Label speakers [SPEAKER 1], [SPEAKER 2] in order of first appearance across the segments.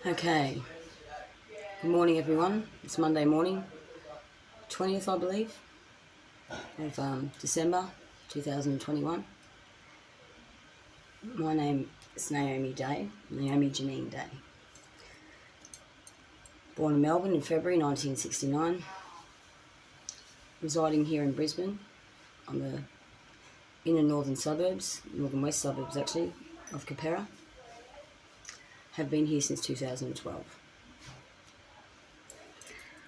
[SPEAKER 1] Okay, good morning everyone. It's Monday morning, 20th I believe, of December 2021. My name is Naomi Janine Day. Born in Melbourne in February 1969, residing here in Brisbane on the inner northern west suburbs actually, of Capera. Have been here since 2012.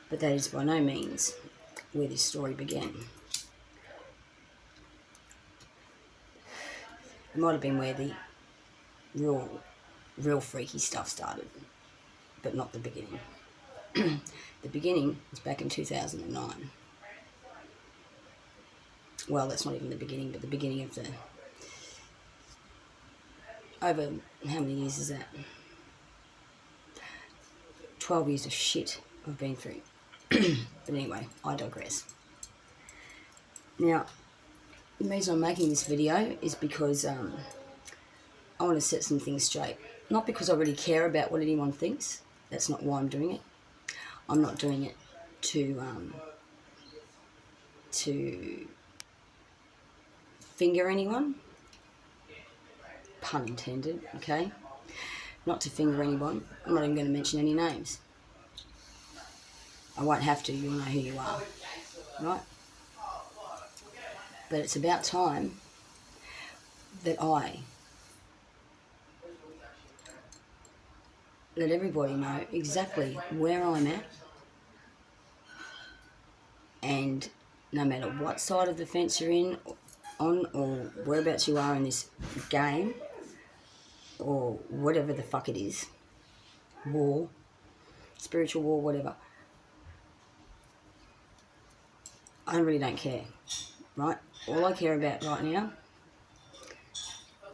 [SPEAKER 1] But that is by no means where this story began. It might have been where the real freaky stuff started, but not the beginning. The beginning was back in 2009. Well, that's not even the beginning, but the beginning of the... Over how many years is that? 12 years of shit I've been through. But anyway, I digress. Now, the reason I'm making this video is because I want to set some things straight. Not because I really care about what anyone thinks. That's not why I'm doing it. I'm not doing it to finger anyone. Pun intended, okay? Not to finger anyone. I'm not even going to mention any names. I won't have to. You'll know who you are, right? But it's about time that I let everybody know exactly where I'm at, and no matter what side of the fence you're on or whereabouts you are in this game or whatever the fuck it is, war, spiritual war, whatever, I really don't care, right? All I care about right now,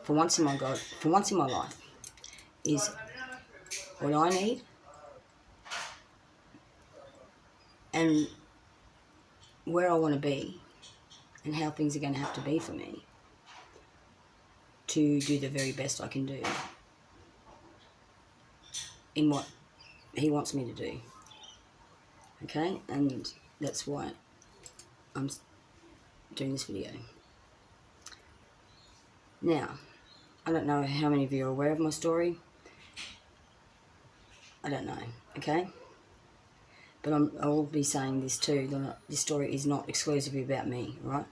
[SPEAKER 1] for once in my life, is what I need and where I want to be and how things are going to have to be for me to do the very best I can do in what he wants me to do. Okay? And that's why I'm doing this video. Now, I don't know how many of you are aware of my story. I don't know, okay? But I will be saying this too, that this story is not exclusively about me, right?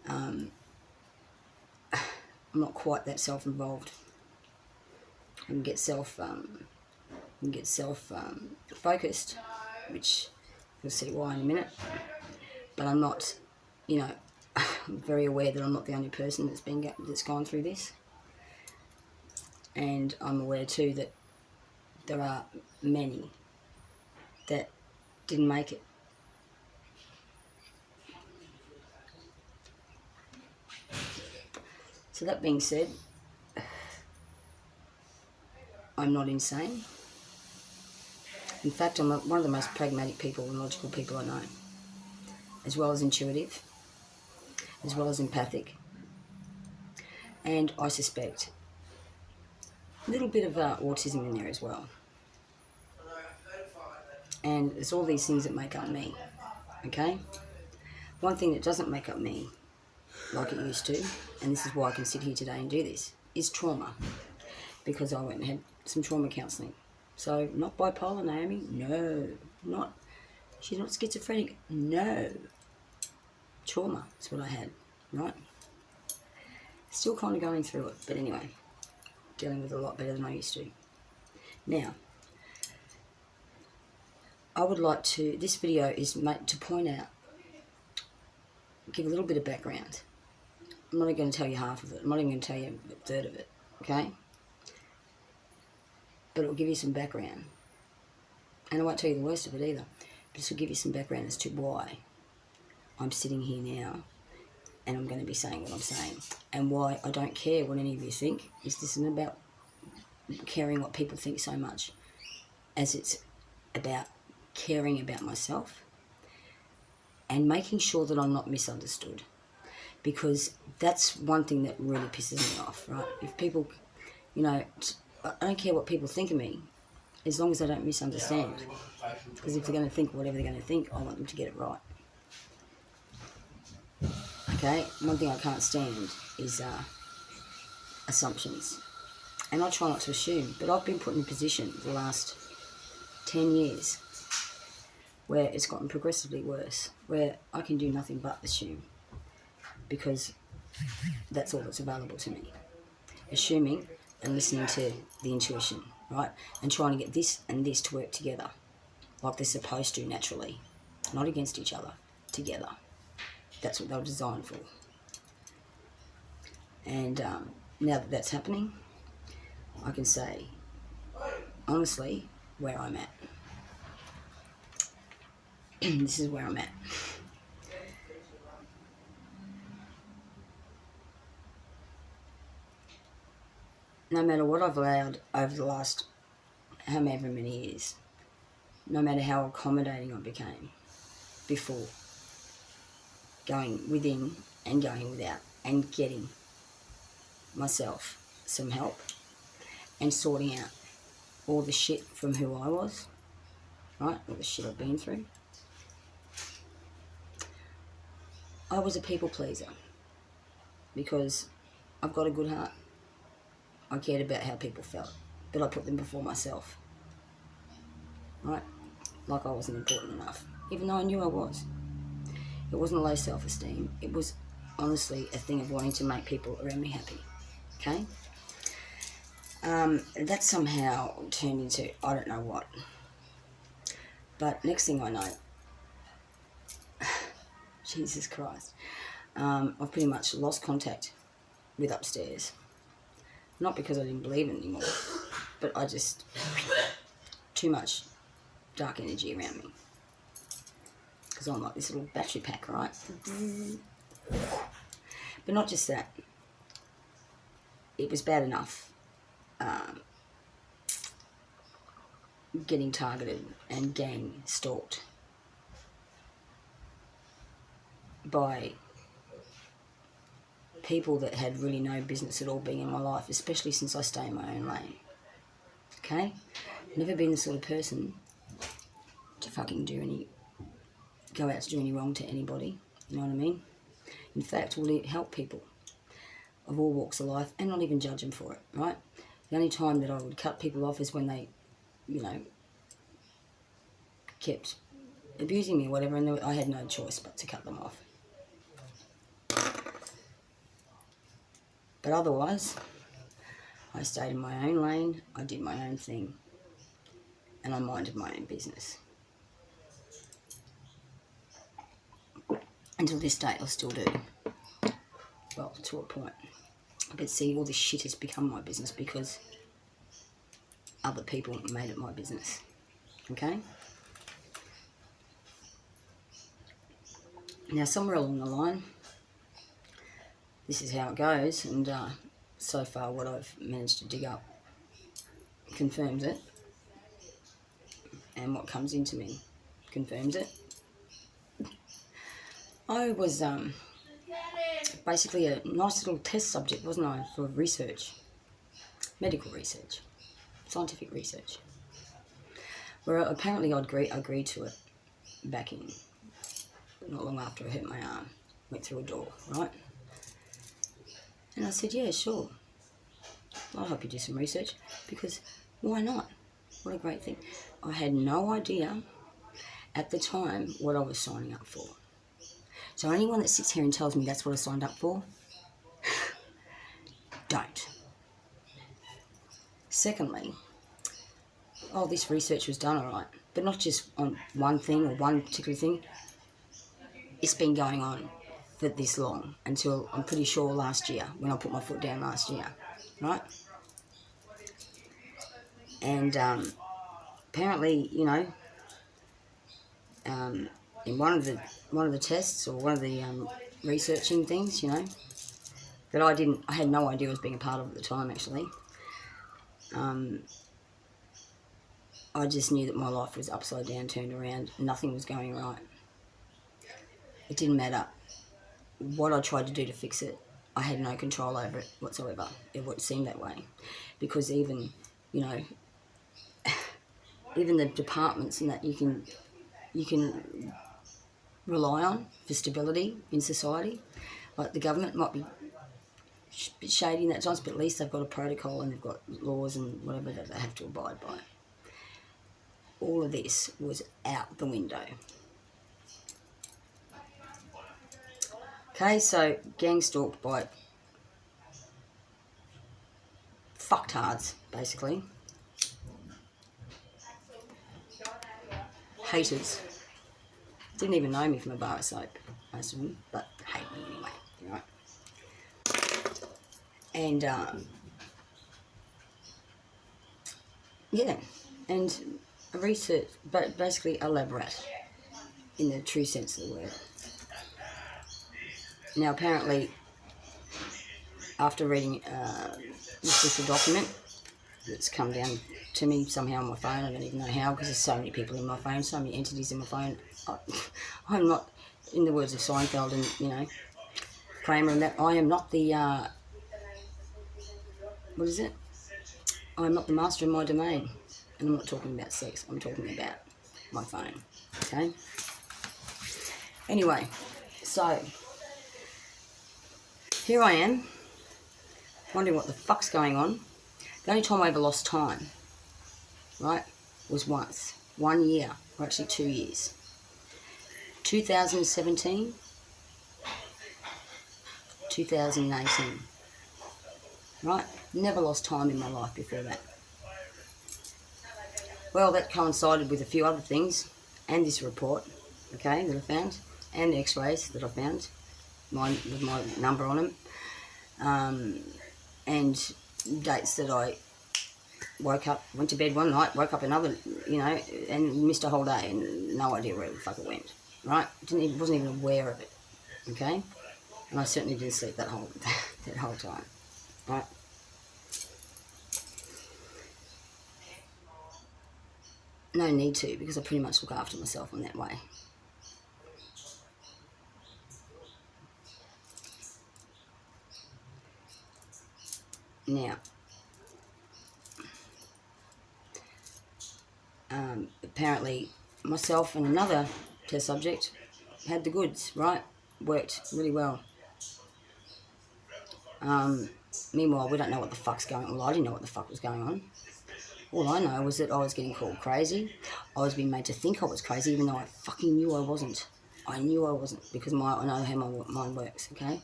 [SPEAKER 1] I'm not quite that self-involved. I can get self-focused, which you'll see why in a minute. But I'm not, I'm very aware that I'm not the only person that's gone through this. And I'm aware too that there are many that didn't make it. So that being said, I'm not insane. In fact, I'm one of the most pragmatic people and logical people I know, as well as intuitive, as well as empathic, and I suspect a little bit of autism in there as well. And it's all these things that make up me, okay? One thing that doesn't make up me like it used to, and this is why I can sit here today and do this, is trauma. Because I went and had some trauma counselling. So, not bipolar, Naomi, no. She's not schizophrenic, no. Trauma is what I had, right? Still kind of going through it, but anyway, dealing with it a lot better than I used to. Now, I would like to, this video is made to point out, give a little bit of background. I'm not even going to tell you half of it. I'm not even going to tell you a third of it, okay? But it will give you some background. And I won't tell you the worst of it either. But this will give you some background as to why I'm sitting here now and I'm going to be saying what I'm saying. And why I don't care what any of you think. This isn't about caring what people think so much as it's about caring about myself and making sure that I'm not misunderstood. Because that's one thing that really pisses me off, right? If people, I don't care what people think of me. as long as they don't misunderstand. Because if they're going to think whatever they're going to think, I want them to get it right. Okay, one thing I can't stand is assumptions. And I try not to assume, but I've been put in a position the last 10 years where it's gotten progressively worse, where I can do nothing but assume, because that's all that's available to me. Assuming and listening to the intuition, right? And trying to get this and this to work together like they're supposed to naturally, not against each other, together. That's what they were designed for. And now that that's happening, I can say, honestly, where I'm at. This is where I'm at. No matter what I've allowed over the last however many years, no matter how accommodating I became before, going within and going without, and getting myself some help and sorting out all the shit from who I was, right? All the shit I've been through. I was a people pleaser because I've got a good heart. I cared about how people felt, but I put them before myself, right? Like I wasn't important enough, even though I knew I was. It wasn't low self-esteem. It was honestly a thing of wanting to make people around me happy, okay? That somehow turned into I don't know what. But next thing I know, Jesus Christ, I've pretty much lost contact with upstairs. Not because I didn't believe it anymore, but I just, too much dark energy around me. Because I'm like this little battery pack, right? But not just that. It was bad enough getting targeted and gang stalked by people that had really no business at all being in my life, especially since I stay in my own lane. Okay? Never been the sort of person to fucking go out to do any wrong to anybody. You know what I mean? In fact, will help people of all walks of life and not even judge them for it, right? The only time that I would cut people off is when they, kept abusing me or whatever, and I had no choice but to cut them off. But otherwise, I stayed in my own lane, I did my own thing, and I minded my own business. Until this day, I still do. Well, to a point. But see, all this shit has become my business because other people made it my business. Okay? Now, somewhere along the line, this is how it goes, and so far what I've managed to dig up confirms it, and what comes into me confirms it. I was basically a nice little test subject, wasn't I, for research, medical research, scientific research, where apparently I agreed to it back in, not long after I hurt my arm, went through a door, right? And I said, yeah, sure, I'll help you do some research, because why not? What a great thing. I had no idea at the time what I was signing up for. So anyone that sits here and tells me that's what I signed up for, don't. Secondly, this research was done all right, but not just on one thing or one particular thing. It's been going on for this long, until I'm pretty sure last year, when I put my foot down last year, right? And apparently, in one of the tests or one of the researching things, that I had no idea I was being a part of at the time, actually. I just knew that my life was upside down, turned around, nothing was going right. It didn't matter what I tried to do to fix it. I had no control over it whatsoever. It would seem that way, because even, even the departments and that you can rely on for stability in society. Like the government might be bit shady in that times, but at least they've got a protocol and they've got laws and whatever that they have to abide by. All of this was out the window. Okay, so gang stalked by fucktards, basically. Haters. Didn't even know me from a bar of soap, most of them, but hate me anyway, right? And, yeah, and a research, but basically a lab rat, in the true sense of the word. Now, apparently, after reading this little document that's come down to me somehow on my phone, I don't even know how, because there's so many people in my phone, so many entities in my phone. I'm not, in the words of Seinfeld and, Kramer and that, I am not the, what is it? I'm not the master of my domain. And I'm not talking about sex, I'm talking about my phone, okay? Anyway, so, here I am, wondering what the fuck's going on. The only time I ever lost time, right, was once. 1 year, or actually 2 years. 2017, 2018. Right? Never lost time in my life before that. Well, that coincided with a few other things, and this report, okay, that I found, and the x-rays that I found, with my number on them, and dates that I woke up, went to bed one night, woke up another, and missed a whole day, and no idea where the fuck it went, right? Wasn't even aware of it, okay? And I certainly didn't sleep that whole time, right? No need to, because I pretty much look after myself in that way. Now, apparently myself and another test subject had the goods, right? Worked really well. Meanwhile, we don't know what the fuck's going on. Well, I didn't know what the fuck was going on. All I know was that I was getting called crazy. I was being made to think I was crazy, even though I fucking knew I wasn't. I knew I wasn't, because I know how my mind works, okay?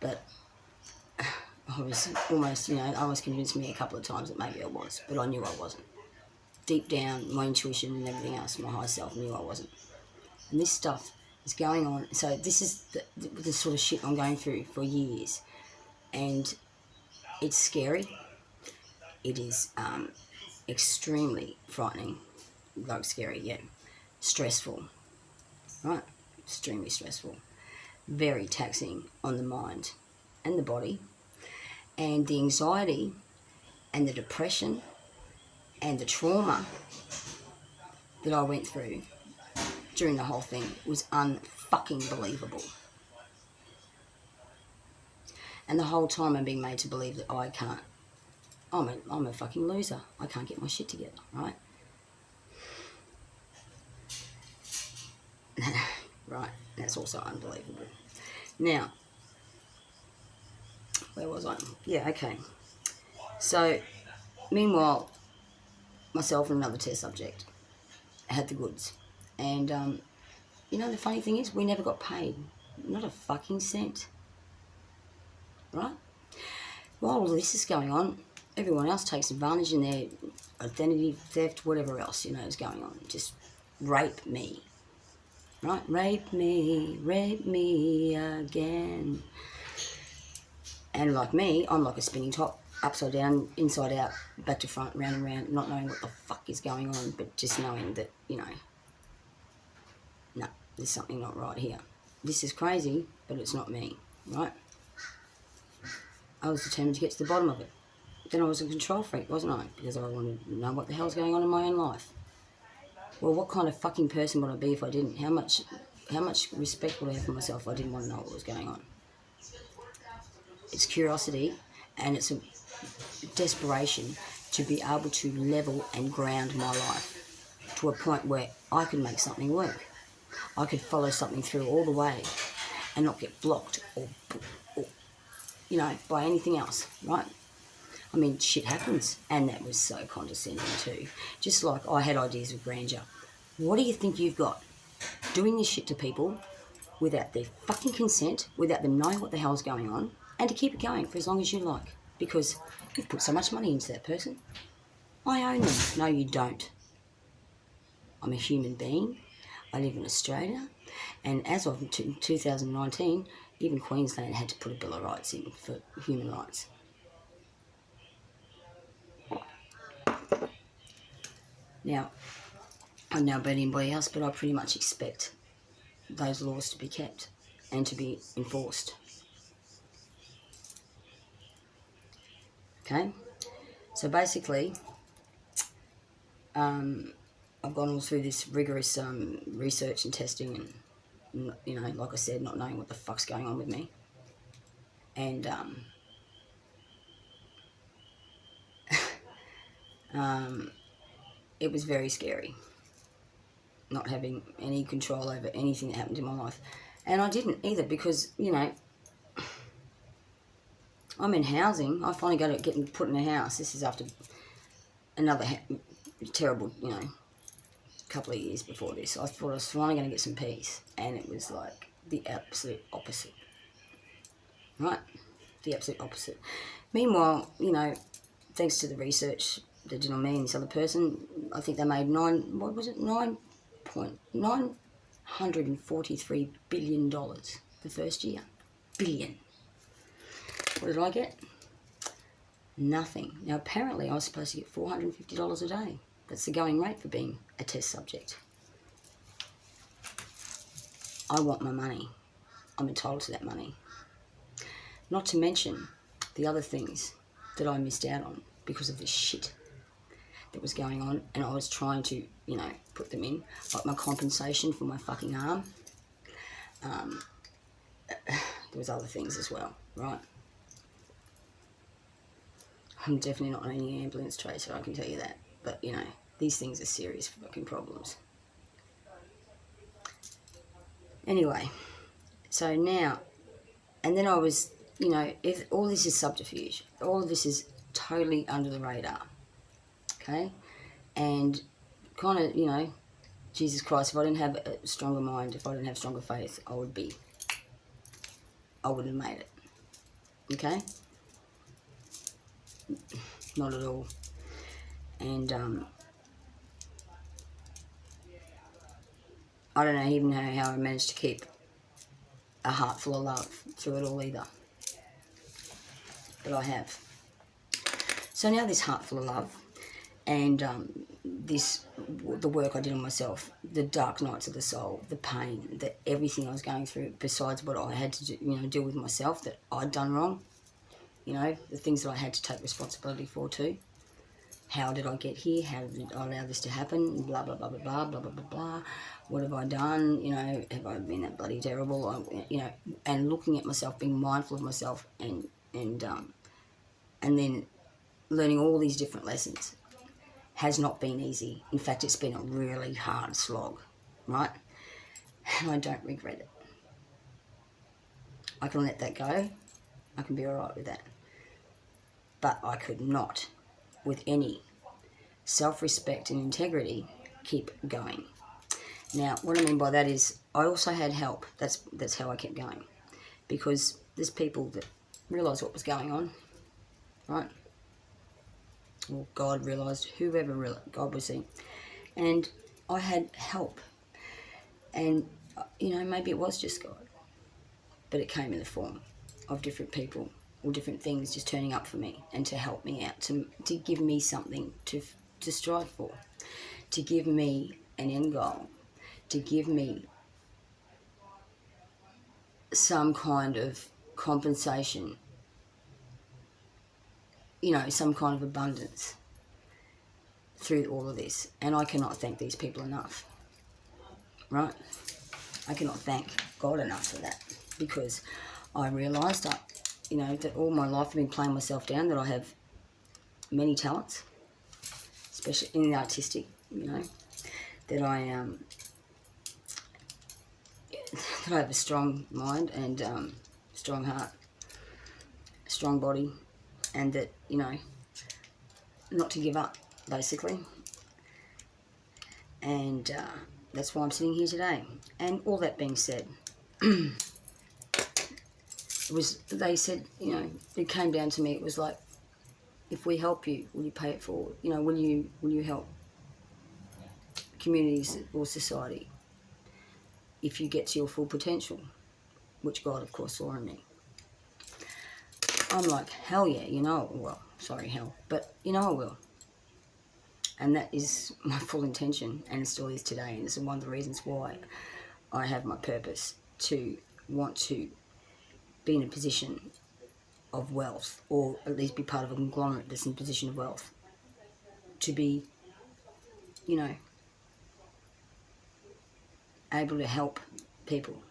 [SPEAKER 1] But I was almost, I was convinced me a couple of times that maybe I was, but I knew I wasn't. Deep down, my intuition and everything else, my higher self knew I wasn't. And this stuff is going on. So this is the sort of shit I'm going through for years. And it's scary. It is extremely frightening. Like scary, yeah. Stressful, right? Extremely stressful. Very taxing on the mind and the body. And the anxiety and the depression and the trauma that I went through during the whole thing was unfucking believable. And the whole time I'm being made to believe that I can't. I'm a fucking loser. I can't get my shit together, right? Right, that's also unbelievable. Now, where was I? Yeah, okay. So, meanwhile, myself and another test subject had the goods. And, the funny thing is, we never got paid. Not a fucking cent. Right? While all this is going on, everyone else takes advantage in their identity theft, whatever else, is going on. Just rape me. Right? Rape me again. And like me, I'm like a spinning top, upside down, inside out, back to front, round and round, not knowing what the fuck is going on, but just knowing that, no, there's something not right here. This is crazy, but it's not me, right? I was determined to get to the bottom of it. Then I was a control freak, wasn't I? Because I wanted to know what the hell's going on in my own life. Well, what kind of fucking person would I be if I didn't? How much respect would I have for myself if I didn't want to know what was going on? It's curiosity, and it's a desperation to be able to level and ground my life to a point where I could make something work. I could follow something through all the way and not get blocked or by anything else, right? I mean, shit happens, and that was so condescending too. Just like I had ideas of grandeur. What do you think you've got? Doing this shit to people without their fucking consent, without them knowing what the hell's going on, and to keep it going for as long as you like, because you've put so much money into that person. I own them. No, you don't. I'm a human being. I live in Australia, and as of 2019, even Queensland had to put a Bill of Rights in for human rights. Now, I don't know about anybody else, but I pretty much expect those laws to be kept and to be enforced. Okay? So basically, I've gone all through this rigorous research and testing and, like I said, not knowing what the fuck's going on with me. And it was very scary, not having any control over anything that happened in my life. And I didn't either because, I'm in housing. I finally got to get put in a house. This is after another terrible, couple of years before this. I thought I was finally going to get some peace. And it was like the absolute opposite. Right? The absolute opposite. Meanwhile, thanks to the research they did on me and this other person, I think they made $943 billion the first year. Billion. What did I get? Nothing. Now, apparently, I was supposed to get $450 a day. That's the going rate for being a test subject. I want my money. I'm entitled to that money. Not to mention the other things that I missed out on because of this shit that was going on, and I was trying to, put them in, like my compensation for my fucking arm. There was other things as well, right? I'm definitely not on any ambulance tracer, I can tell you that. But, these things are serious fucking problems. Anyway, so now, and then I was, if all this is subterfuge, all of this is totally under the radar, okay? And kind of, Jesus Christ, if I didn't have a stronger mind, if I didn't have stronger faith, I wouldn't have made it, okay? Not at all. And I don't know even know how I managed to keep a heart full of love through it all either. But I have. So now this heart full of love and the work I did on myself, the dark nights of the soul, the pain, everything I was going through, besides what I had to do, deal with myself that I'd done wrong, the things that I had to take responsibility for too. How did I get here? How did I allow this to happen? Blah, blah, blah, blah, blah, blah, blah, blah, blah. What have I done? Have I been that bloody terrible? And looking at myself, being mindful of myself and then learning all these different lessons has not been easy. In fact, it's been a really hard slog, right? And I don't regret it. I can let that go. I can be all right with that. But I could not, with any self-respect and integrity, keep going. Now, what I mean by that is I also had help. That's how I kept going. Because there's people that realised what was going on, right? Well, God realised, whoever realised, God was seeing. And I had help. And, maybe it was just God. But it came in the form of different people or different things just turning up for me and to help me out, to give me something to strive for, to give me an end goal, to give me some kind of compensation, some kind of abundance through all of this. And I cannot thank these people enough, right? I cannot thank God enough for that, because I realised that all my life I've been playing myself down, that I have many talents, especially in the artistic, that I that I have a strong mind and strong heart, strong body, and that, not to give up, basically. And that's why I'm sitting here today. And all that being said, they said, it came down to me, it was like, if we help you, will you pay it forward? Will you help communities or society if you get to your full potential, which God, of course, saw in me. I'm like, hell yeah, well, sorry, hell, but I will. And that is my full intention, and it still is today, and it's one of the reasons why I have my purpose to want to be in a position of wealth, or at least be part of a conglomerate that's in a position of wealth, to be, able to help people,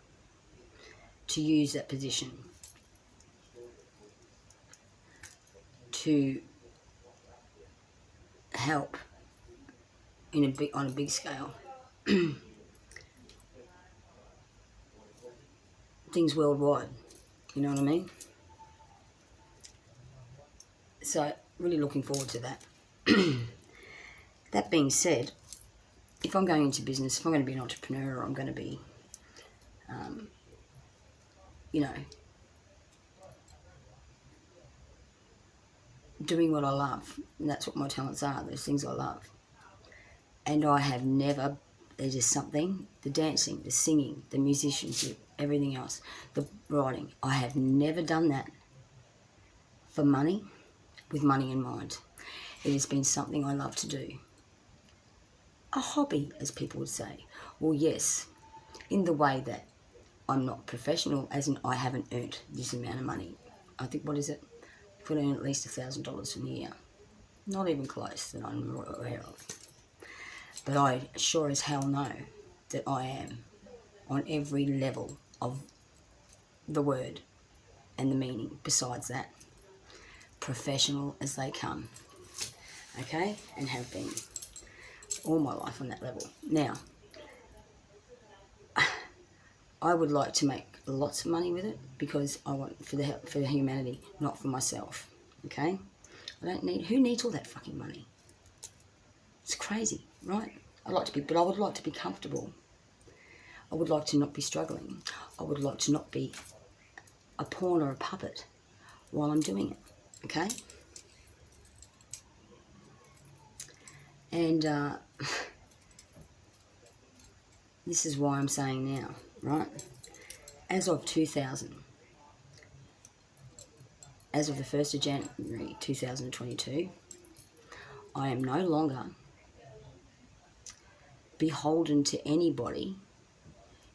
[SPEAKER 1] to use that position to help on a big scale things worldwide, you know what I mean? So really looking forward to that. That being said, if I'm going into business, if I'm going to be an entrepreneur, or I'm going to be doing what I love, and that's what my talents are, those things I love. And I have never, there's just something, the dancing, the singing, the musicianship, everything else, the writing, I have never done that for money, with money in mind. It has been something I love to do. A hobby, as people would say. Well, yes, in the way that I'm not professional, as in I haven't earned this amount of money. I think, what is it? I could earn at least $1,000 a year. Not even close, that I'm aware of. But I sure as hell know that I am on every level of the word and the meaning. Besides that, professional as they come, okay, and have been all my life on that level. Now, I would like to make lots of money with it, because I want for the humanity, not for myself, okay? Who needs all that fucking money? It's crazy, right? But I would like to be comfortable. I would like to not be struggling. I would like to not be a pawn or a puppet while I'm doing it, okay? And this is why I'm saying now, right? As of the 1st of January 2022, I am no longer beholden to anybody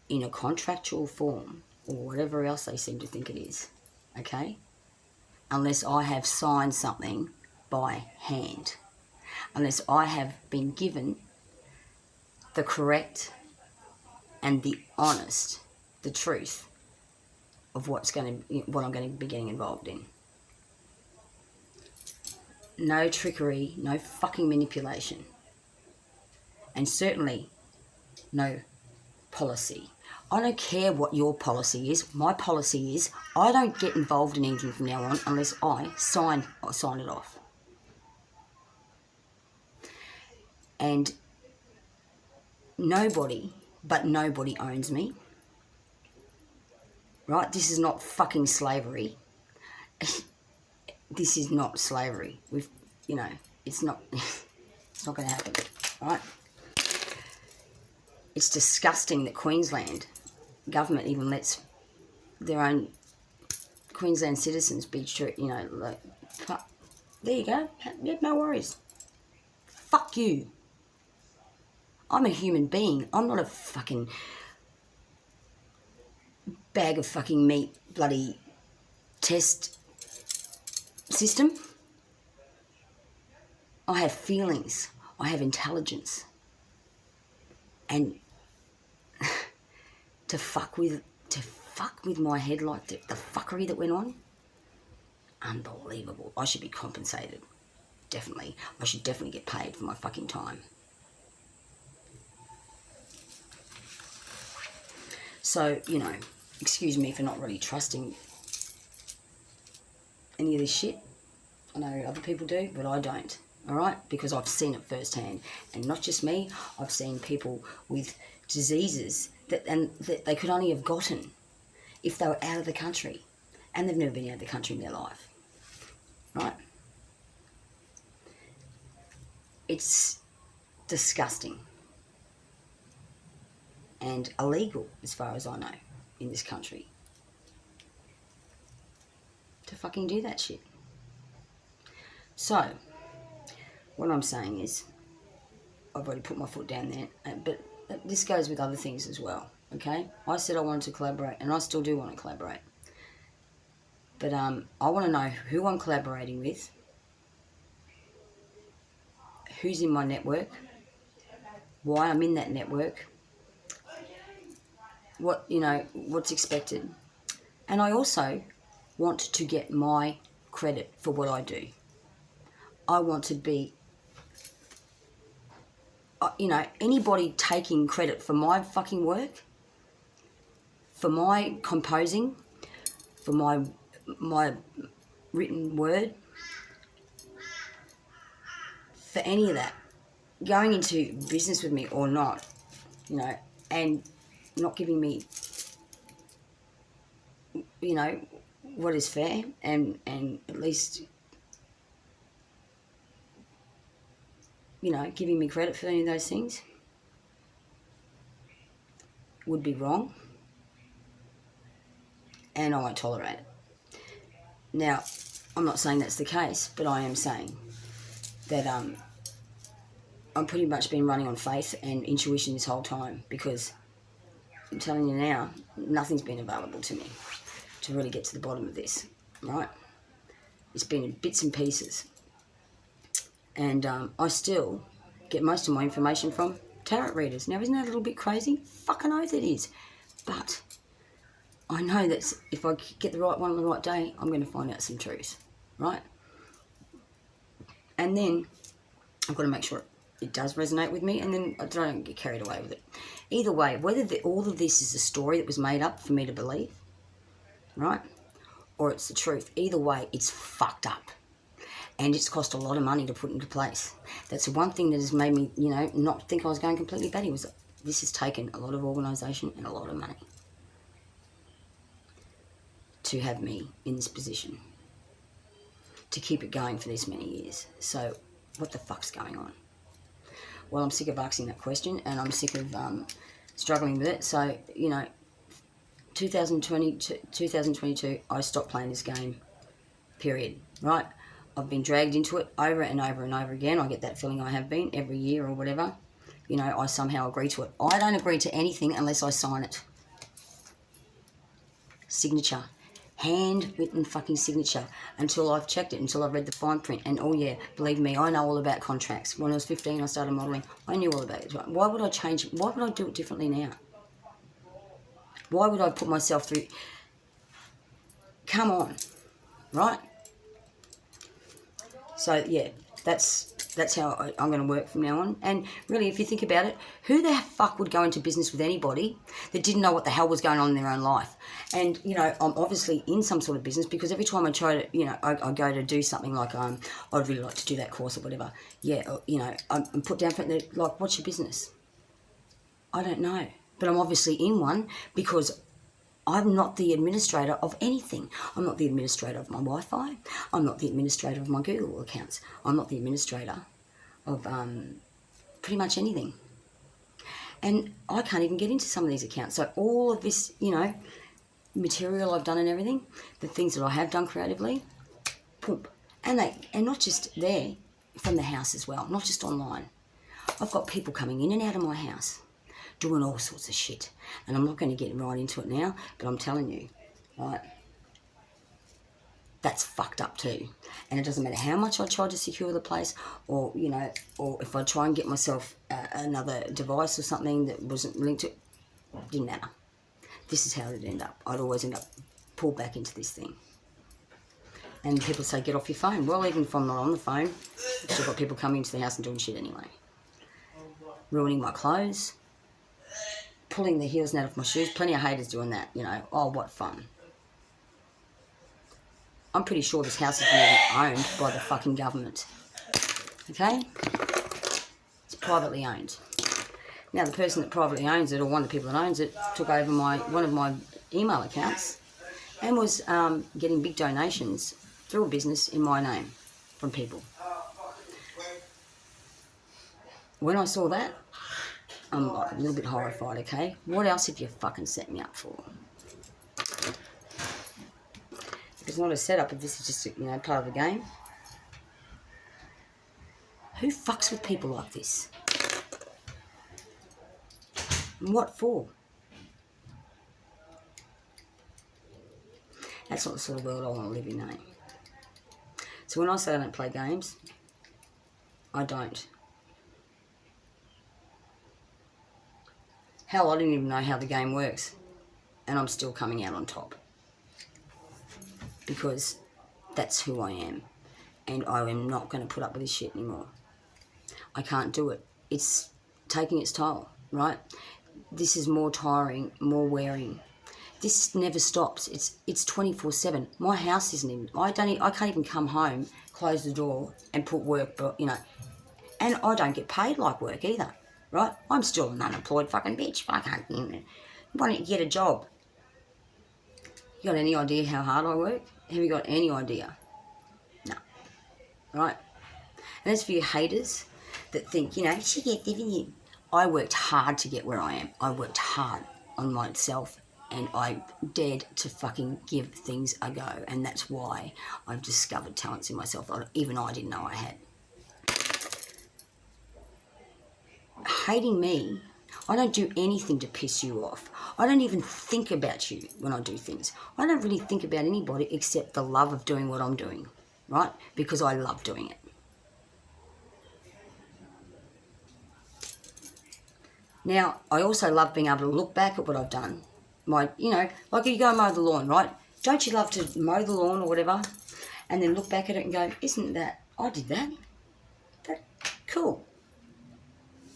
[SPEAKER 1] in a contractual form, or whatever else they seem to think it is, okay? Unless I have signed something by hand. Unless I have been given the correct and the honest, the truth of what I'm going to be getting involved in. No trickery, no fucking manipulation. And certainly no policy. I don't care what your policy is. My policy is I don't get involved in anything from now on unless I sign it off. And nobody owns me. Right? This is not fucking slavery. This is not slavery. It's not going to happen. Right? It's disgusting that Queensland government even lets their own Queensland citizens be treated, there you go. Yeah, no worries. Fuck you. I'm a human being. I'm not a fucking bag of fucking meat bloody test system. I have feelings. I have intelligence. And to fuck with my head like the fuckery that went on, unbelievable. I should be compensated definitely. I should definitely get paid for my fucking time. So, you know, excuse me for not really trusting any of this shit. I know other people do, but I don't. All right? Because I've seen it firsthand. And not just me, I've seen people with diseases that they could only have gotten if they were out of the country. And they've never been out of the country in their life. Right? It's disgusting. And illegal, as far as I know, in this country. To fucking do that shit. So, what I'm saying is, I've already put my foot down there, but this goes with other things as well, okay? I said I wanted to collaborate, and I still do want to collaborate. But I want to know who I'm collaborating with, who's in my network, why I'm in that network, what, you know, what's expected. And I also want to get my credit for what I do. I want to be, you know, anybody taking credit for my fucking work, for my composing, for my written word, for any of that, going into business with me or not, you know, and not giving me, you know, what is fair, and at least, you know, giving me credit for any of those things would be wrong, and I won't tolerate it. Now, I'm not saying that's the case, but I am saying that I've pretty much been running on faith and intuition this whole time, because I'm telling you now, nothing's been available to me to really get to the bottom of this, right? It's been in bits and pieces. And I still get most of my information from tarot readers. Now, isn't that a little bit crazy? Fucking oath it is. But I know that if I get the right one on the right day, I'm going to find out some truth, right? And then I've got to make sure it does resonate with me, and then I don't get carried away with it. Either way, whether all of this is a story that was made up for me to believe, right, or it's the truth, either way, it's fucked up. And it's cost a lot of money to put into place. That's the one thing that has made me, you know, not think I was going completely batty, was that this has taken a lot of organisation and a lot of money to have me in this position, to keep it going for this many years. So what the fuck's going on? Well, I'm sick of asking that question, and I'm sick of struggling with it. So, you know, 2022, I stopped playing this game, period, right? I've been dragged into it over and over and over again. I get that feeling I have been every year or whatever. You know, I somehow agree to it. I don't agree to anything unless I sign it. Signature. Handwritten fucking signature. Until I've checked it, until I've read the fine print. And oh yeah, believe me, I know all about contracts. When I was 15, I started modelling. I knew all about it. Why would I change? Why would I do it differently now? Why would I put myself through? Come on, right? So yeah, that's how I'm going to work from now on. And really, if you think about it, who the fuck would go into business with anybody that didn't know what the hell was going on in their own life? And, you know, I'm obviously in some sort of business, because every time I try to, you know, I go to do something like, I'd really like to do that course or whatever. Yeah, you know, I'm put down for it, like, what's your business? I don't know. But I'm obviously in one, because I'm not the administrator of anything. I'm not the administrator of my Wi-Fi. I'm not the administrator of my Google accounts. I'm not the administrator of pretty much anything. And I can't even get into some of these accounts. So all of this, you know, material I've done and everything, the things that I have done creatively, poop. And not just there, from the house as well, not just online. I've got people coming in and out of my house, doing all sorts of shit. And I'm not going to get right into it now, but I'm telling you, right, that's fucked up too. And it doesn't matter how much I try to secure the place, or, you know, or if I try and get myself another device or something that wasn't linked to it, didn't matter. This is how it'd end up. I'd always end up pulled back into this thing. And people say, get off your phone. Well, even if I'm not on the phone, I've still got people coming into the house and doing shit anyway. Ruining my clothes. Pulling the heels out of my shoes. Plenty of haters doing that, you know. Oh, what fun. I'm pretty sure this house is really owned by the fucking government. Okay? It's privately owned. Now, the person that privately owns it, or one of the people that owns it, took over one of my email accounts and was getting big donations through a business in my name from people. When I saw that, I'm like a little bit horrified, okay? What else have you fucking set me up for? It's not a setup if this is just, you know, part of the game. Who fucks with people like this? And what for? That's not the sort of world I want to live in, eh? So when I say I don't play games, I don't. Hell, I didn't even know how the game works. And I'm still coming out on top. Because that's who I am. And I am not going to put up with this shit anymore. I can't do it. It's taking its toll, right? This is more tiring, more wearing. This never stops. It's 24/7. My house isn't even. I can't even come home, close the door, and put work. But you know, and I don't get paid like work either, right? I'm still an unemployed fucking bitch. I can't. Why don't you get a job? You got any idea how hard I work? Have you got any idea? No. Right? And as for you haters that think, you know, she get given you. I worked hard to get where I am. I worked hard on myself. And I dared to fucking give things a go. And that's why I've discovered talents in myself that even I didn't know I had. Hating me, I don't do anything to piss you off. I don't even think about you when I do things. I don't really think about anybody except the love of doing what I'm doing, right? Because I love doing it. Now, I also love being able to look back at what I've done. You know, like you go mow the lawn, right? Don't you love to mow the lawn or whatever, and then look back at it and go, isn't that, I did that? That cool.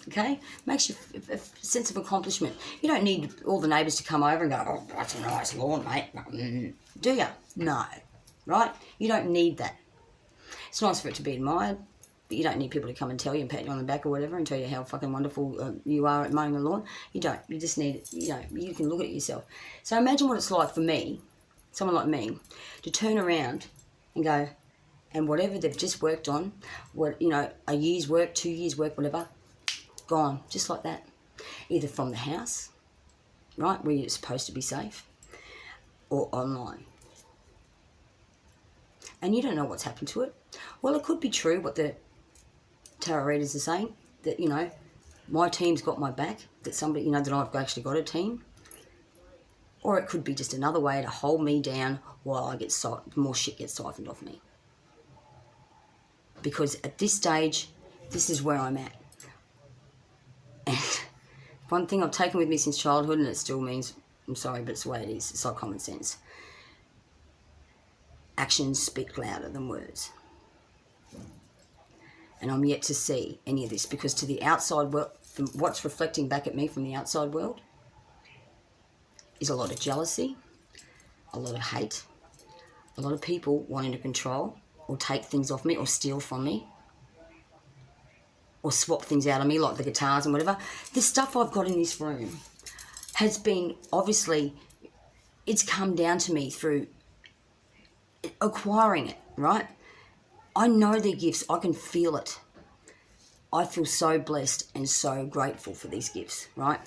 [SPEAKER 1] Okay? Makes you a sense of accomplishment. You don't need all the neighbours to come over and go, oh, that's a nice lawn, mate. Do you? No. Right? You don't need that. It's nice for it to be admired, but you don't need people to come and tell you and pat you on the back or whatever and tell you how fucking wonderful you are at mowing the lawn. You don't. You just need, you know, you can look at it yourself. So imagine what it's like for me, someone like me, to turn around and go, and whatever they've just worked on, what, you know, a year's work, 2 years' work, whatever, gone, just like that. Either from the house, right, where you're supposed to be safe, or online. And you don't know what's happened to it. Well, it could be true what the tarot readers are saying, that, you know, my team's got my back, that somebody, you know, that I've actually got a team. Or it could be just another way to hold me down while I get more shit gets siphoned off me. Because at this stage, this is where I'm at. And one thing I've taken with me since childhood, and it still means, I'm sorry, but it's the way it is, it's like common sense. Actions speak louder than words. And I'm yet to see any of this, because to the outside world, from what's reflecting back at me from the outside world, is a lot of jealousy, a lot of hate, a lot of people wanting to control or take things off me or steal from me or swap things out of me, like the guitars and whatever. The stuff I've got in this room has been, obviously, it's come down to me through acquiring it, right? I know their gifts. I can feel it. I feel so blessed and so grateful for these gifts, right?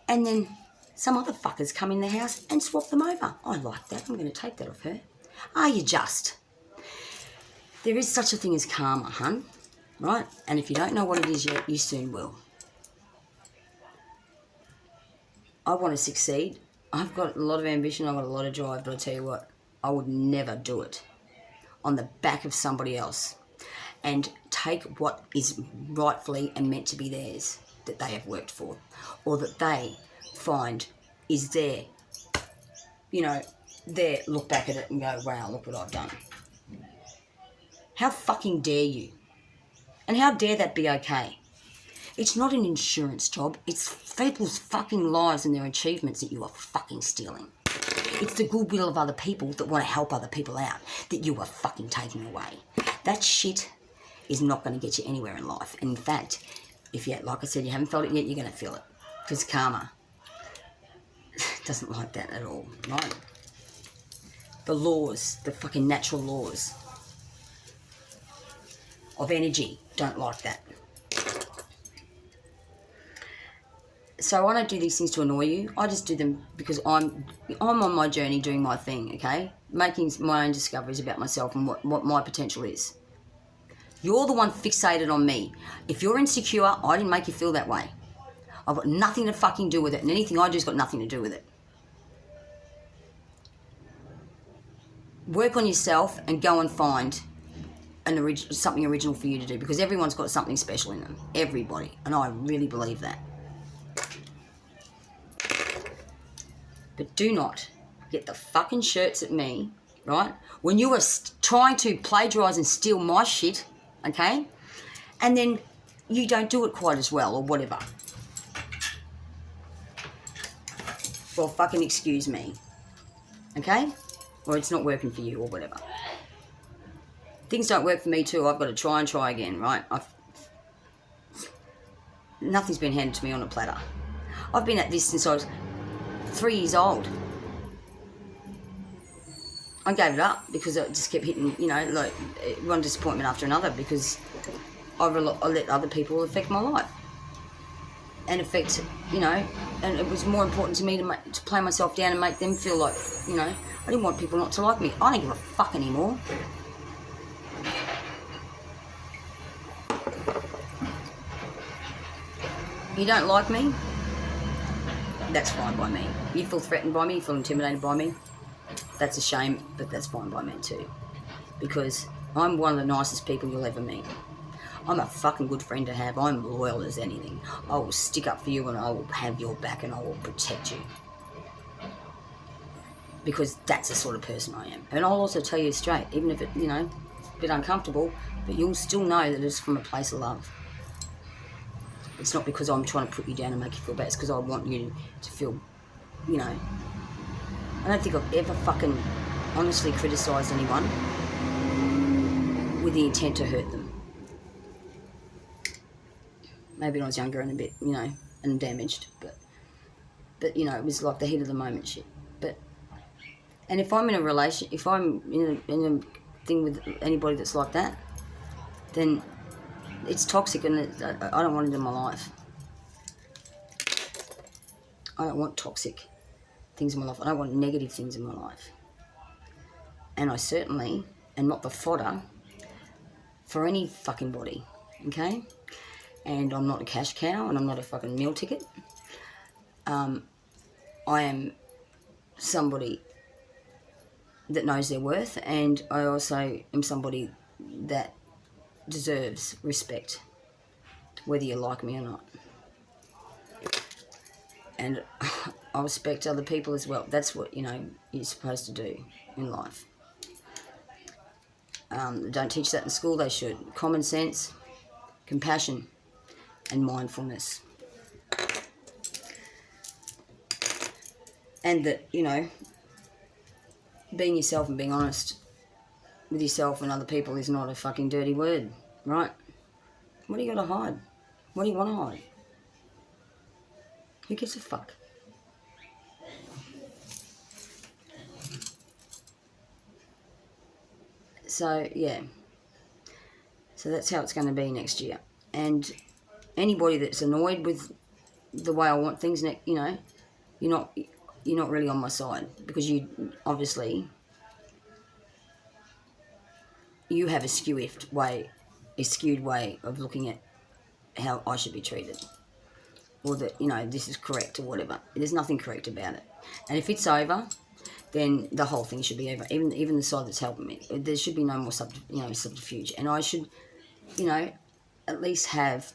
[SPEAKER 1] And then some other fuckers come in the house and swap them over. I like that. I'm going to take that off her. Are you just? There is such a thing as karma, hun, right? And if you don't know what it is yet, you soon will. I want to succeed. I've got a lot of ambition. I've got a lot of drive, but I tell you what, I would never do it on the back of somebody else and take what is rightfully and meant to be theirs, that they have worked for, or that they find is their, you know, there look back at it and go, wow, look what I've done. How fucking dare you? And how dare that be okay? It's not an insurance job. It's people's fucking lives and their achievements that you are fucking stealing. It's the goodwill of other people that want to help other people out that you are fucking taking away. That shit is not going to get you anywhere in life. And in fact, if you, like I said, you haven't felt it yet, you're going to feel it. Because karma doesn't like that at all, right? The laws, the fucking natural laws of energy don't like that. So I don't do these things to annoy you. I just do them because I'm on my journey doing my thing, okay? Making my own discoveries about myself and what my potential is. You're the one fixated on me. If you're insecure, I didn't make you feel that way. I've got nothing to fucking do with it, and anything I do's got nothing to do with it. Work on yourself and go and find something original for you to do, because everyone's got something special in them. Everybody. And I really believe that. But do not get the fucking shirts at me, right? When you are trying to plagiarise and steal my shit, okay? And then you don't do it quite as well or whatever. Well, fucking excuse me, okay? Or it's not working for you or whatever. Things don't work for me too. I've got to try and try again, right? Nothing's been handed to me on a platter. I've been at this since I was 3 years old. I gave it up because it just kept hitting, you know, like one disappointment after another, because I let other people affect my life and affect, you know, and it was more important to me to play myself down and make them feel like, you know, I didn't want people not to like me. I don't give a fuck anymore. You don't like me? That's fine by me. You feel threatened by me, you feel intimidated by me, that's a shame, but that's fine by me too. Because I'm one of the nicest people you'll ever meet. I'm a fucking good friend to have. I'm loyal as anything. I will stick up for you and I will have your back and I will protect you. Because that's the sort of person I am. And I'll also tell you straight, even if it, you know, a bit uncomfortable, but you'll still know that it's from a place of love. It's not because I'm trying to put you down and make you feel bad. It's because I want you to feel, you know. I don't think I've ever fucking honestly criticised anyone with the intent to hurt them. Maybe when I was younger and a bit, you know, and damaged. But you know, it was like the heat of the moment shit. And if I'm in a relation, if I'm in a thing with anybody that's like that, then it's toxic and I don't want it in my life. I don't want toxic things in my life. I don't want negative things in my life. And I certainly am not the fodder for any fucking body, okay? And I'm not a cash cow and I'm not a fucking meal ticket. I am somebody that knows their worth, and I also am somebody that deserves respect, whether you like me or not. And I respect other people as well. That's what, you know, you're supposed to do in life. Don't teach that in school, they should. Common sense, compassion, and mindfulness. And that, you know, being yourself and being honest with yourself and other people is not a fucking dirty word, right? What do you got to hide? What do you want to hide? Who gives a fuck? So, yeah. So that's how it's going to be next year. And anybody that's annoyed with the way I want things, you know, you're not really on my side, because you obviously you have a skewed way of looking at how I should be treated, or that, you know, this is correct or whatever. There's nothing correct about it. And if it's over, then the whole thing should be over. Even the side that's helping me, there should be no more subterfuge. And I should, you know, at least have.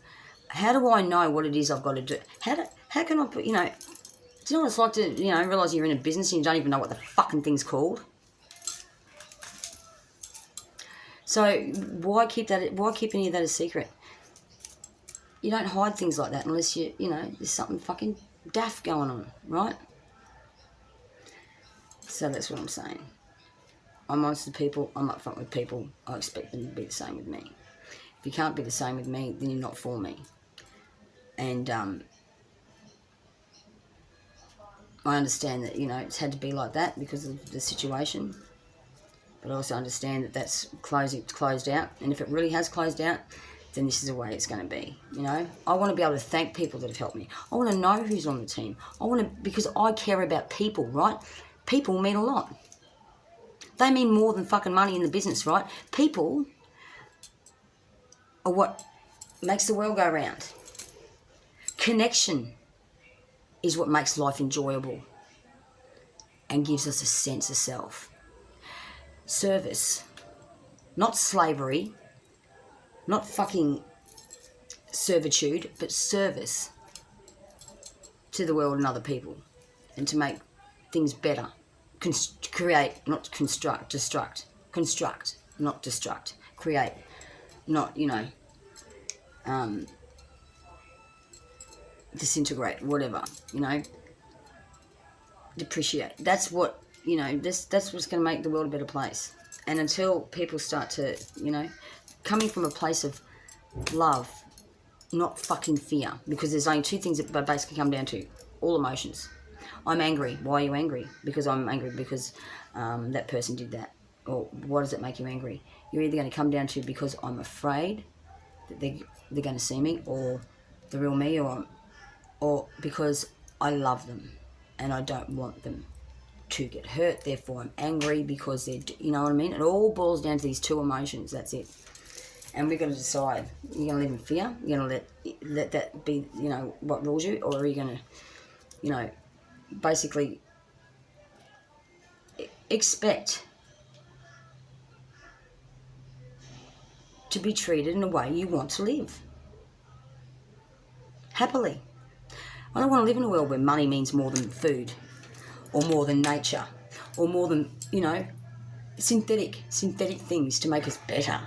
[SPEAKER 1] How do I know what it is I've got to do? How can I put, you know? Do you know what it's like to, realise you're in a business and you don't even know what the fucking thing's called? So why keep any of that a secret? You don't hide things like that unless there's something fucking daft going on, right? So that's what I'm saying. I'm honest with people. I'm upfront with people. I expect them to be the same with me. If you can't be the same with me, then you're not for me. And I understand that, it's had to be like that because of the situation. But I also understand that that's closed out. And if it really has closed out, then this is the way it's going to be, I want to be able to thank people that have helped me. I want to know who's on the team. Because I care about people, right? People mean a lot. They mean more than fucking money in the business, right? People are what makes the world go round. Connection is what makes life enjoyable and gives us a sense of self. Service, not slavery, not fucking servitude, but service to the world and other people, and to make things better. Create, not construct. Construct, not destruct. Create, not, disintegrate, whatever, depreciate. That's what, that's what's going to make the world a better place. And until people start to, coming from a place of love, not fucking fear, because there's only two things that basically come down to: all emotions. I'm angry. Why are you angry? Because I'm angry because that person did that. Or why does it make you angry? You're either going to come down to because I'm afraid that they're going to see me, or the real me, or because I love them and I don't want them to get hurt. Therefore, I'm angry because they're, you know what I mean? It all boils down to these two emotions. That's it. And we've got to decide: you're going to live in fear, you're going to let that be, what rules you, or are you going to, basically expect to be treated in a way you want to live happily. I don't want to live in a world where money means more than food, or more than nature, or more than, synthetic things to make us better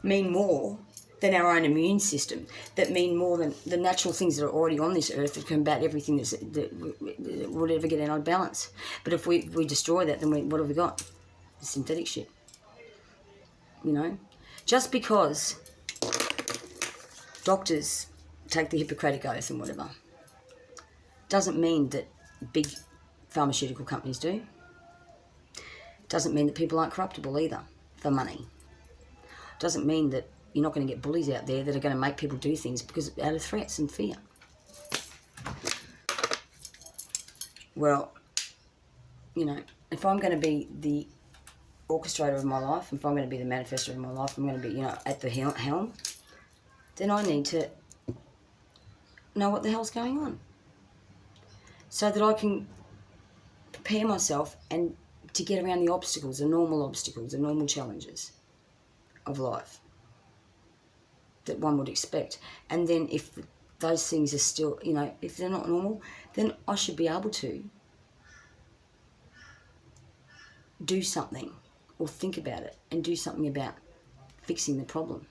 [SPEAKER 1] mean more than our own immune system, that mean more than the natural things that are already on this earth that combat everything that would ever get out of balance. But if we destroy that, then what have we got? The synthetic shit. Just because doctors take the Hippocratic Oath and whatever doesn't mean that big pharmaceutical companies do. Doesn't mean that people aren't corruptible either for money. Doesn't mean that you're not going to get bullies out there that are going to make people do things because out of threats and fear. Well, if I'm going to be the orchestrator of my life, if I'm going to be the manifestor of my life, I'm going to be, at the helm, then I need to know what the hell's going on, so that I can prepare myself and to get around the obstacles, the normal challenges of life that one would expect. And then if those things are still, if they're not normal, then I should be able to do something or think about it and do something about fixing the problem,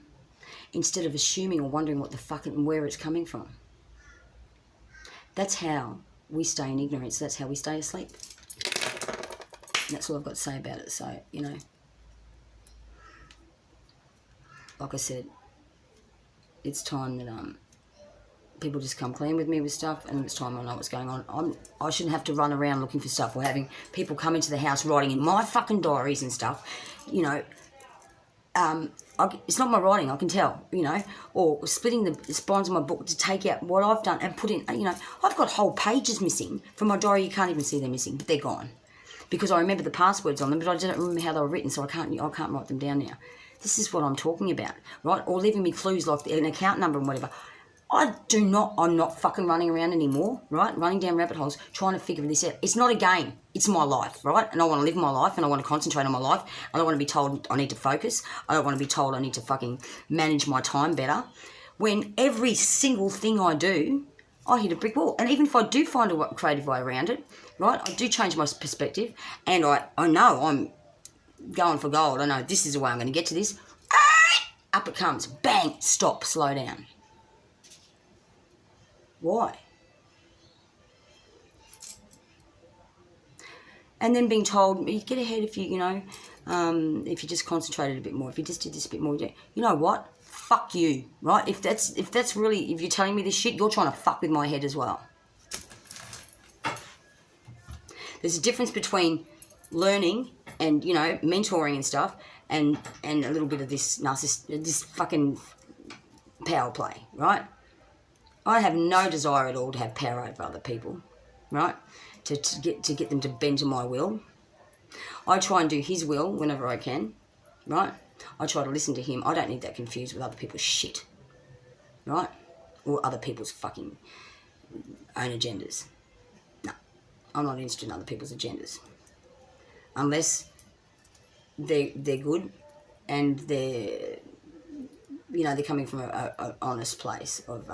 [SPEAKER 1] instead of assuming or wondering what the fuck and where it's coming from. That's how we stay in ignorance. That's how we stay asleep. And that's all I've got to say about it. So, like I said, it's time that people just come clean with me with stuff, and it's time I know what's going on. I shouldn't have to run around looking for stuff or having people come into the house writing in my fucking diaries and stuff. It's not my writing, I can tell, or splitting the spines of my book to take out what I've done and put in, I've got whole pages missing from my diary. You can't even see they're missing, but they're gone. Because I remember the passwords on them, but I don't remember how they were written, so I can't write them down now. This is what I'm talking about, right? Or leaving me clues like an account number and whatever. I'm not fucking running around anymore, right? Running down rabbit holes, trying to figure this out. It's not a game. It's my life, right? And I want to live my life, and I want to concentrate on my life. I don't want to be told I need to focus. I don't want to be told I need to fucking manage my time better. When every single thing I do, I hit a brick wall. And even if I do find a creative way around it, right, I do change my perspective, and I know I'm going for gold. I know this is the way I'm going to get to this. Up it comes. Bang. Stop. Slow down. Why? And then being told, you get ahead if you if you just concentrated a bit more, if you just did this a bit more. You know what? Fuck you, right? If you're telling me this shit, you're trying to fuck with my head as well. There's a difference between learning and, mentoring and stuff and a little bit of this this fucking power play, right? I have no desire at all to have power over other people, right? To get them to bend to my will. I try and do his will whenever I can, right? I try to listen to him. I don't need that confused with other people's shit, right? Or other people's fucking own agendas. No, I'm not interested in other people's agendas. Unless they're good and they're coming from a honest place of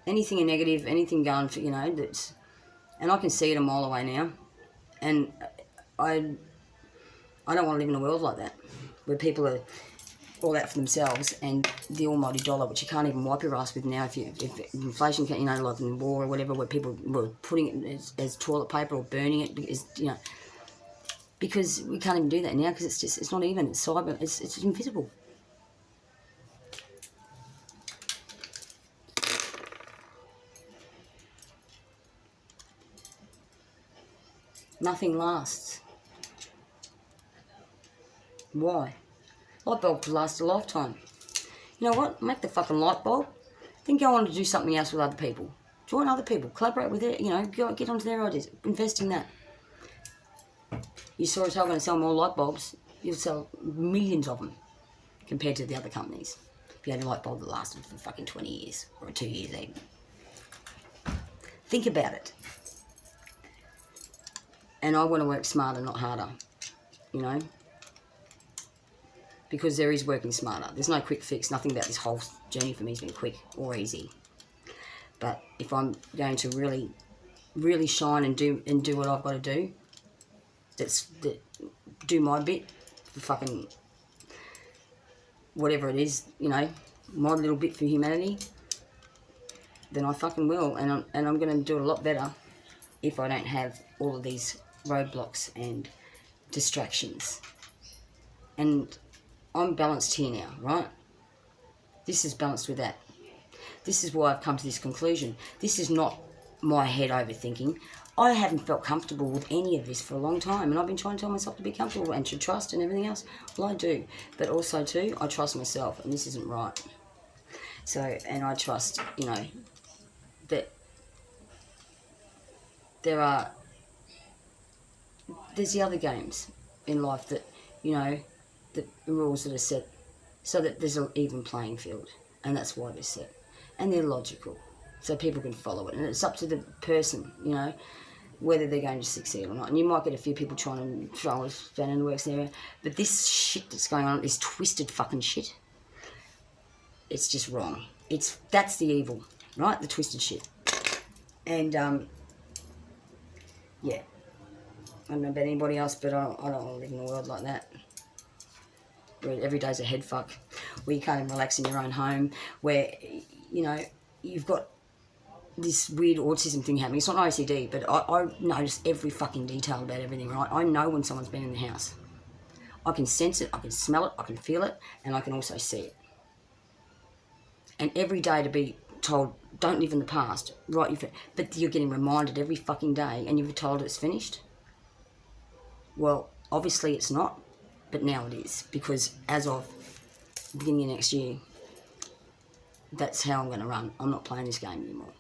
[SPEAKER 1] anything negative, anything going for, that's, and I can see it a mile away now, and I don't want to live in a world like that, where people are all out for themselves and the almighty dollar, which you can't even wipe your ass with now if inflation, like in war or whatever, where people were putting it as toilet paper or burning it, because we can't even do that now, because it's not even, it's cyber, it's invisible. Nothing lasts. Why? Light bulb could last a lifetime. You know what? Make the fucking light bulb. Then go on to do something else with other people. Join other people. Collaborate with it. Get onto their ideas. Invest in that. You saw as how going to sell more light bulbs. You'll sell millions of them compared to the other companies. If you had a light bulb that lasted for fucking 20 years or 2 years even. Think about it. And I want to work smarter, not harder. Because there is working smarter. There's no quick fix. Nothing about this whole journey for me has been quick or easy. But if I'm going to really, really shine and do what I've got to do, do my bit for fucking whatever it is, my little bit for humanity, then I fucking will. And I'm going to do it a lot better if I don't have all of these roadblocks and distractions. And I'm balanced here now, right? This is balanced with that. This is why I've come to this conclusion. This is not my head overthinking. I haven't felt comfortable with any of this for a long time, and I've been trying to tell myself to be comfortable and to trust and everything else. Well, I do. But also, too, I trust myself, and this isn't right. So, and I trust, that there's the other games in life that, the rules that are set so that there's an even playing field, and that's why they're set. And they're logical, so people can follow it. And it's up to the person, whether they're going to succeed or not. And you might get a few people trying to throw a spanner in the works there, but this shit that's going on, this twisted fucking shit, it's just wrong. That's the evil, right? The twisted shit. And, yeah. I don't know about anybody else, but I don't want to live in a world like that, where every day's a head fuck, where you can't even relax in your own home, where, you've got this weird autism thing happening. It's not OCD, but I notice every fucking detail about everything, right? I know when someone's been in the house. I can sense it, I can smell it, I can feel it, and I can also see it. And every day to be told, don't live in the past, right? But you're getting reminded every fucking day, and you're told it's finished. Well, obviously it's not, but now it is, because as of the beginning of next year, that's how I'm going to run. I'm not playing this game anymore.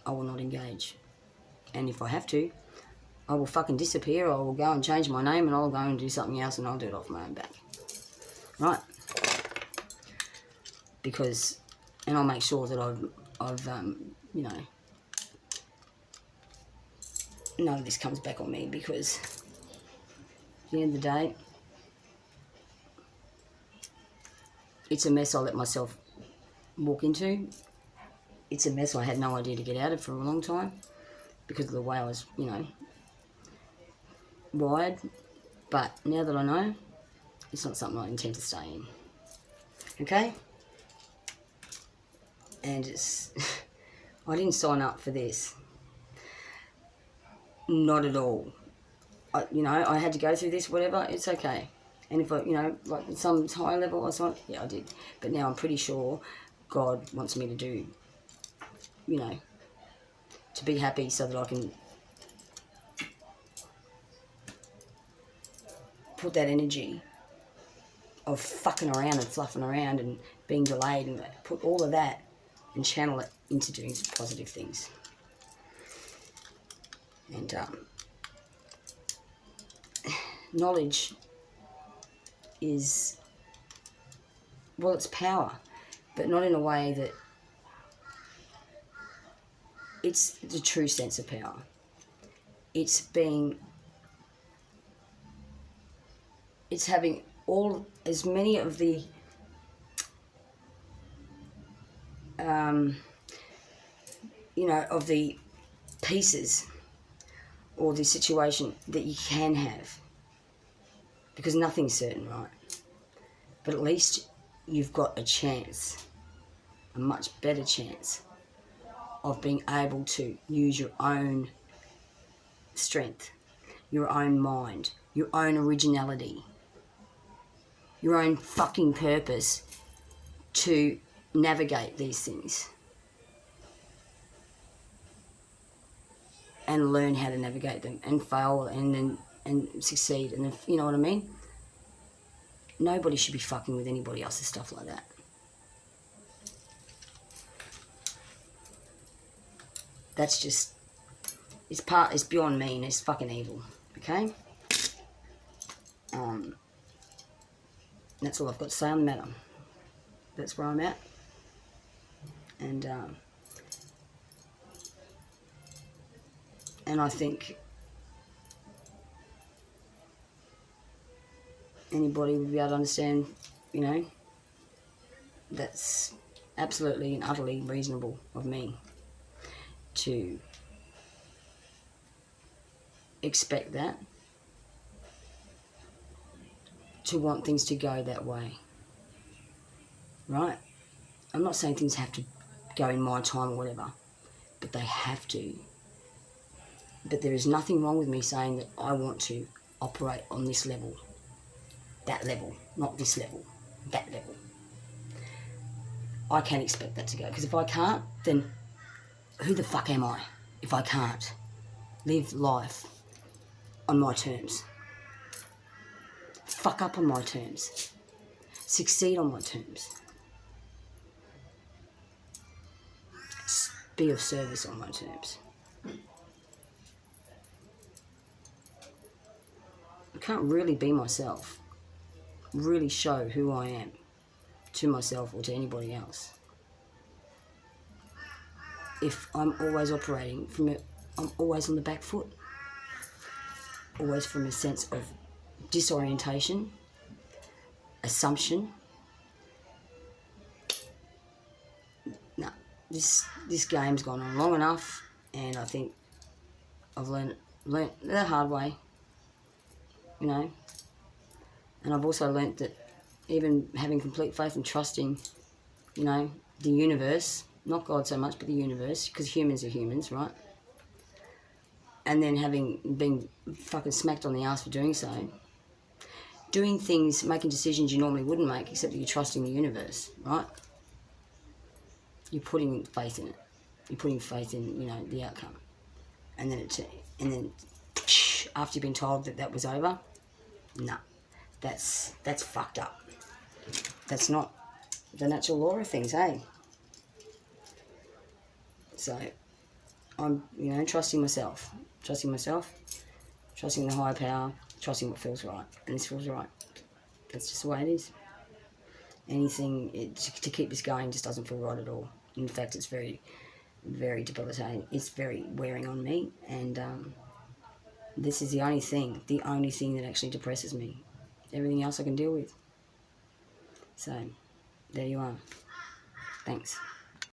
[SPEAKER 1] I will not engage. And if I have to, I will fucking disappear, I will go and change my name, and I'll go and do something else, and I'll do it off my own back. Right? Because, and I'll make sure that I've none of this comes back on me, because at the end of the day, it's a mess I let myself walk into, it's a mess I had no idea to get out of for a long time because of the way I was, you know, wired. But now that I know, it's not something I intend to stay in. Okay? And it's... I didn't sign up for this. Not at all. I had to go through this, whatever, it's okay. And if I, like some higher level, I thought, yeah, I did. But now I'm pretty sure God wants me to do, to be happy so that I can put that energy of fucking around and fluffing around and being delayed and put all of that and channel it into doing some positive things. And knowledge is, well, it's power, but not in a way that it's the true sense of power. It's having as many of the of the pieces or the situation that you can have, because nothing's certain, right? But at least you've got a chance, a much better chance of being able to use your own strength, your own mind, your own originality, your own fucking purpose to navigate these things and learn how to navigate them and fail and succeed. And if, you know what I mean? Nobody should be fucking with anybody else's stuff like that. That's just, it's beyond mean, it's fucking evil, okay? That's all I've got to say on the matter. That's where I'm at. And I think anybody would be able to understand, that's absolutely and utterly reasonable of me to expect that, to want things to go that way, right? I'm not saying things have to go in my time or whatever, but they have to. But there is nothing wrong with me saying that I want to operate on this level, that level, not this level, that level. I can't expect that to go, because if I can't, then who the fuck am I if I can't live life on my terms? Fuck up on my terms. Succeed on my terms. Be of service on my terms. I can't really be myself, really show who I am to myself or to anybody else if I'm always operating I'm always on the back foot, always from a sense of disorientation, assumption. No, this game's gone on long enough, and I think I've learned the hard way, and I've also learnt that even having complete faith and trusting, the universe, not God so much, but the universe, because humans are humans, right? And then been fucking smacked on the ass for doing so. Doing things, making decisions you normally wouldn't make, except that you're trusting the universe, right? You're putting faith in it. You're putting faith in, the outcome. And then after you've been told that was over, nah, that's fucked up. That's not the natural law of things, hey? So, I'm, trusting myself, trusting the higher power, trusting what feels right, and this feels right. That's just the way it is. Anything to keep this going just doesn't feel right at all. In fact, it's very, very debilitating. It's very wearing on me, and this is the only thing that actually depresses me. Everything else I can deal with. So, there you are. Thanks.